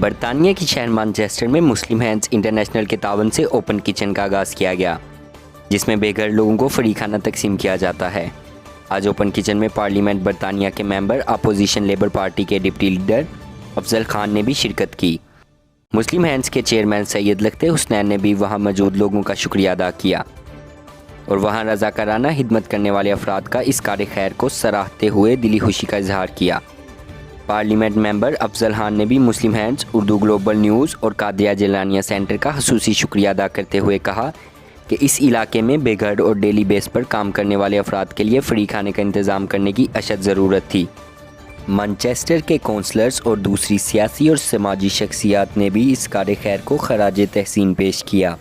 برطانیہ کی شہر مانچسٹر میں مسلم ہینڈز انٹرنیشنل کے تعاون سے اوپن کچن کا آغاز کیا گیا، جس میں بے گھر لوگوں کو فری کھانا تقسیم کیا جاتا ہے۔ آج اوپن کچن میں پارلیمنٹ برطانیہ کے ممبر اپوزیشن لیبر پارٹی کے ڈپٹی لیڈر افضل خان نے بھی شرکت کی۔ مسلم ہینڈز کے چیئرمین سید لخت حسنین نے بھی وہاں موجود لوگوں کا شکریہ ادا کیا اور وہاں رضاکارانہ خدمت کرنے والے افراد کا اس کار خیر کو سراہتے ہوئے دلی خوشی کا اظہار کیا۔ پارلیمنٹ ممبر افضل خان نے بھی مسلم ہینڈز، اردو گلوبل نیوز اور قادریہ جیلانیہ سینٹر کا خصوصی شکریہ ادا کرتے ہوئے کہا کہ اس علاقے میں بے گھر اور ڈیلی بیس پر کام کرنے والے افراد کے لیے فری کھانے کا انتظام کرنے کی اشد ضرورت تھی۔ مانچسٹر کے کونسلرز اور دوسری سیاسی اور سماجی شخصیات نے بھی اس کار خیر کو خراج تحسین پیش کیا۔